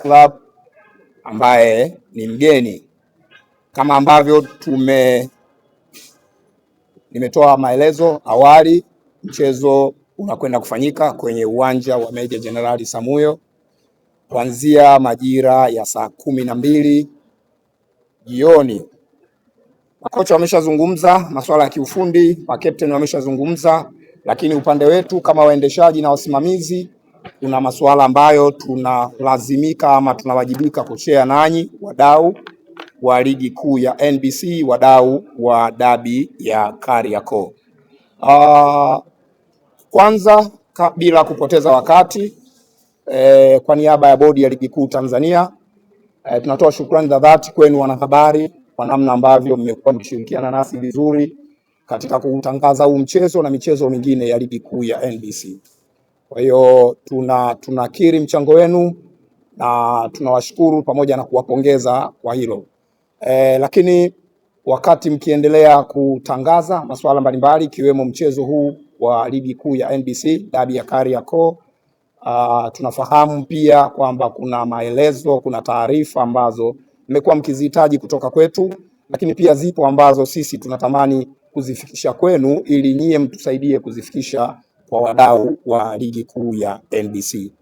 Club ambaye ni mgeni. Kama ambavyo nimetoa maelezo awali, mchezo unakwenda kufanyika kwenye uwanja wa Meja Jenerali Samuyo kuanzia majira ya saa 12 jioni. Makocha wameshazungumza masuala ya kiufundi, makapteni wameshazungumza, lakini upande wetu kama waendeshaji na wasimamizi kuna masuala ambayo tunalazimika ama tunawajibika kushare nanyi wadau wa ligi kuu ya NBC, wadau wa dabi ya Kariakoo. Kwanza bila kupoteza wakati kwa niaba ya bodi ya ligi kuu Tanzania tunatoa shukrani za dhati kwenu wanahabari kwa namna ambavyo mmekuwa mkishirikiana nasi vizuri katika kutangaza huu mchezo na michezo mingine ya ligi kuu ya NBC. Kwa hiyo tunakiri mchango wenu na tunawashukuru pamoja na kuwapongeza kwa hilo. Lakini wakati mkiendelea kutangaza masuala mbalimbali ikiwemo mchezo huu wa ligi kuu ya NBC dabi ya Kariakoo, tunafahamu pia kwamba kuna maelezo, kuna taarifa ambazo mmekuwa mkizihitaji kutoka kwetu, lakini pia zipo ambazo sisi tunatamani kuzifikisha kwenu ili nyie mtusaidie kuzifikisha kwa wadau wa ligi kuu ya NBC.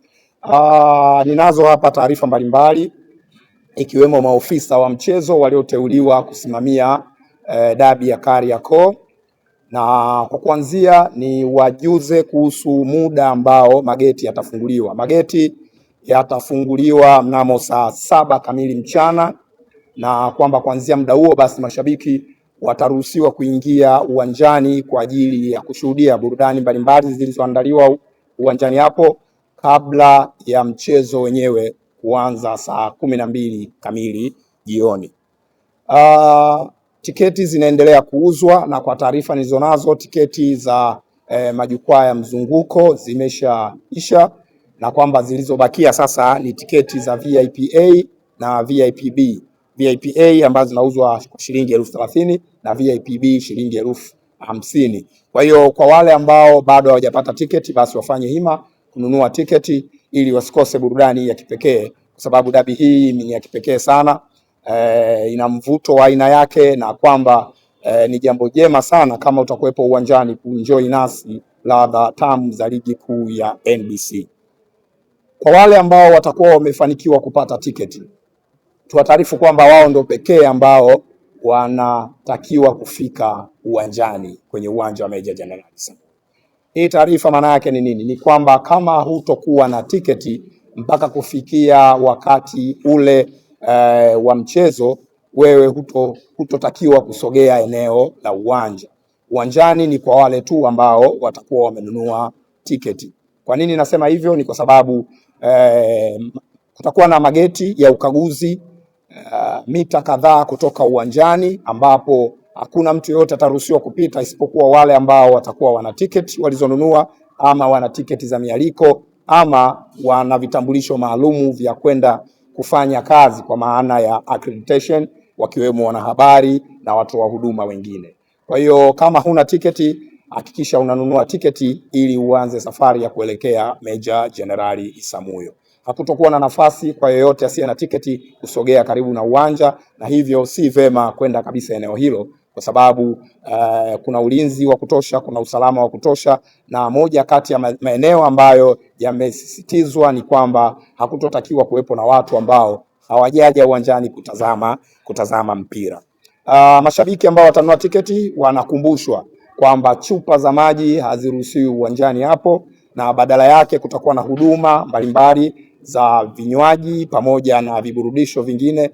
Ninazo hapa taarifa mbalimbali ikiwemo maofisa wa mchezo walioteuliwa kusimamia dabi ya Kariakoo, na kwa kuanzia ni wajuze kuhusu muda ambao mageti yatafunguliwa. Mageti yatafunguliwa mnamo saa 7 kamili mchana, na kwamba kuanzia muda huo basi mashabiki wataruhusiwa kuingia uwanjani kwa ajili ya kushuhudia burudani mbalimbali zilizoandaliwa uwanjani hapo kabla ya mchezo wenyewe kuanza saa 12 kamili jioni. Tiketi zinaendelea kuuzwa, na kwa taarifa nilizonazo tiketi za majukwaa ya mzunguko zimeshaisha, na kwamba zilizobakia sasa ni tiketi za VIP A na VIP B. VIP A ambazo zinauzwa shilingi 30,000 na VIP B shilingi 50,000. Kwa hiyo kwa wale ambao bado hawajapata tiketi basi wafanye hima kununua tiketi ili wasikose burudani ya kipekee, kwa sababu dabi hii ni ya kipekee sana. Ina mvuto wa aina yake, na kwamba ni jambo jema sana kama utakuwepo uwanjani kuenjoy nasi ladha tamu za ligi kuu ya NBC. Kwa wale ambao watakuwa wamefanikiwa kupata tiketi, tuwataarifu kwamba wao ndio pekee ambao wanatakiwa kufika uwanjani kwenye uwanja wa Meja Jenerali Samuyo. Hii taarifa maana yake ni nini? Ni kwamba kama hutokuwa na tiketi mpaka kufikia wakati ule wa mchezo, wewe hutotakiwa kusogea eneo la uwanja. Uwanjani ni kwa wale tu ambao watakuwa wamenunua tiketi. Kwa nini nasema hivyo? Ni kwa sababu kutakuwa na mageti ya ukaguzi mita kadhaa kutoka uwanjani, ambapo hakuna mtu yeyote ataruhusiwa kupita isipokuwa wale ambao watakuwa wana tiketi walizonunua, ama wana tiketi za mialiko, ama wana vitambulisho maalumu vya kwenda kufanya kazi kwa maana ya accreditation, wakiwemo wanahabari na watu wa huduma wengine. Kwa hiyo kama huna tiketi, hakikisha unanunua tiketi ili uanze safari ya kuelekea Meja Jenerali Samuyo. Hakutokuwa na nafasi kwa yeyote asiye na tiketi kusogea karibu na uwanja, na hivyo si vema kwenda kabisa eneo hilo, kwa sababu kuna ulinzi wa kutosha, kuna usalama wa kutosha, na moja kati ya maeneo ambayo yamesisitizwa ni kwamba hakutotakiwa kuwepo na watu ambao hawajaja uwanjani kutazama mpira. Mashabiki ambao watanunua tiketi wanakumbushwa kwamba chupa za maji haziruhusiwi uwanjani hapo, na badala yake kutakuwa na huduma mbalimbali za vinywaji pamoja na viburudisho vingine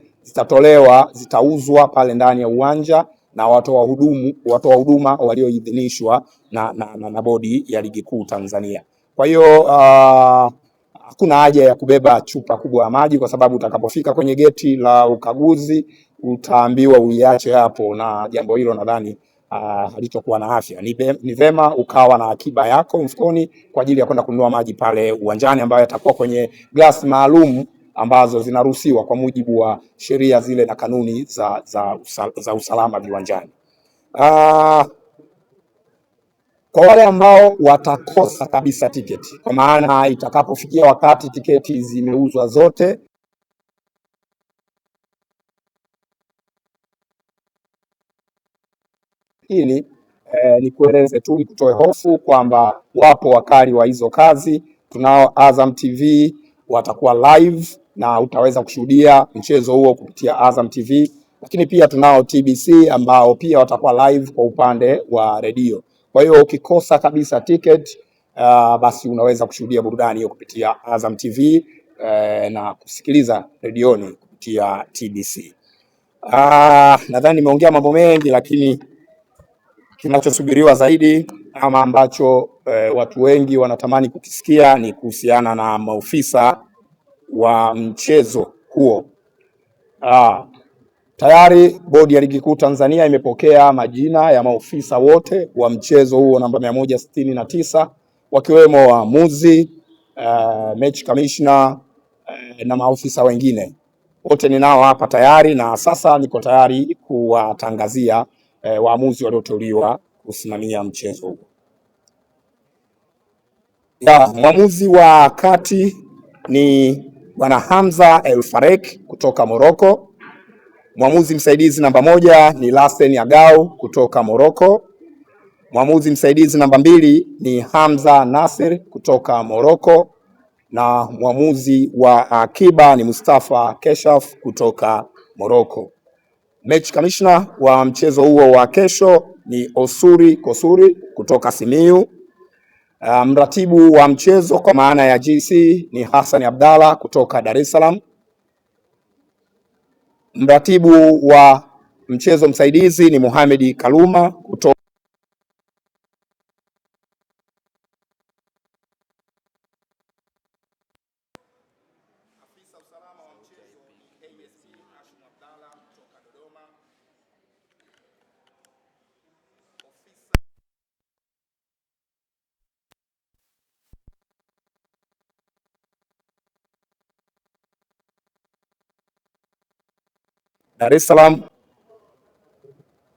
zitauzwa pale ndani ya uwanja na watoa huduma walioidhinishwa na bodi ya ligi kuu Tanzania. Kwa hiyo hakuna haja ya kubeba chupa kubwa ya maji, kwa sababu utakapofika kwenye geti la ukaguzi utaambiwa uiache hapo, na jambo hilo nadhani halitokuwa na afya. Ni vema ukawa na akiba yako mfukoni kwa ajili ya kwenda kununua maji pale uwanjani, ambayo yatakuwa kwenye glasi maalum ambazo zinaruhusiwa kwa mujibu wa sheria zile na kanuni za usalama viwanjani. Kwa wale ambao watakosa kabisa tiketi, kwa maana itakapofikia wakati tiketi zimeuzwa zote lakini nikueleze tu, nikutoe hofu kwamba wapo wakali wa hizo kazi. Tunao Azam TV watakuwa live na utaweza kushuhudia mchezo huo kupitia Azam TV, lakini pia tunao TBC ambao pia watakuwa live kwa upande wa redio. Kwa hiyo ukikosa kabisa ticket basi unaweza kushuhudia burudani hiyo kupitia Azam TV na kusikiliza redioni kupitia TBC. Nadhani nimeongea mambo mengi, lakini kinachosubiriwa zaidi ama ambacho watu wengi wanatamani kukisikia ni kuhusiana na maofisa wa mchezo huo. Tayari Bodi ya Ligi Kuu Tanzania imepokea majina ya maofisa wote wa mchezo huo namba 169 wakiwemo waamuzi, match commissioner na maofisa wengine. Wote ninao hapa tayari na sasa niko tayari kuwatangazia waamuzi walioteuliwa kusimamia mchezo huo. Mwamuzi wa kati ni Bwana Hamza El Farek kutoka Morocco. Mwamuzi msaidizi namba 1 ni Lassen Agau kutoka Morocco. Mwamuzi msaidizi namba 2 ni Hamza Nasir kutoka Morocco, na mwamuzi wa akiba ni Mustafa Keshaf kutoka Morocco. Match commissioner wa mchezo huo wa kesho ni Osuri Kosuri kutoka Simiyu. Mratibu wa mchezo kwa maana ya GC ni Hassan Abdalla kutoka Dar es Salaam. Mratibu wa mchezo msaidizi ni Mohamed Kaluma kutoka Dar es Salaam.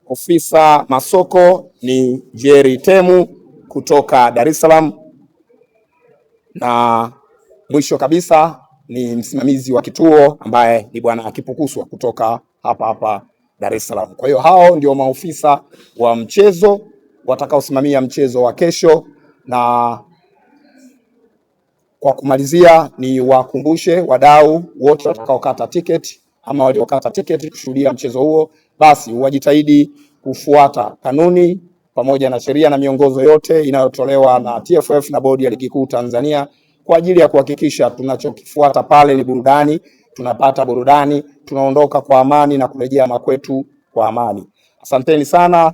Ofisa masoko ni Jerry Temu kutoka Dar es Salaam, na mwisho kabisa ni msimamizi wa kituo ambaye ni Bwana Kipukuswa kutoka hapa Dar es Salaam. Kwa hiyo hao ndio maofisa wa mchezo watakaosimamia mchezo wa kesho, na kwa kumalizia ni wakumbushe wadau wote watakaokata tiketi ama waliokata tiketi kushuhudia mchezo huo, basi wajitahidi kufuata kanuni pamoja na sheria na miongozo yote inayotolewa na TFF na Bodi ya Ligi Kuu Tanzania kwa ajili ya kuhakikisha tunachokifuata pale ni burudani, tunapata burudani, tunaondoka kwa amani na kurejea makwetu kwa amani. Asanteni sana.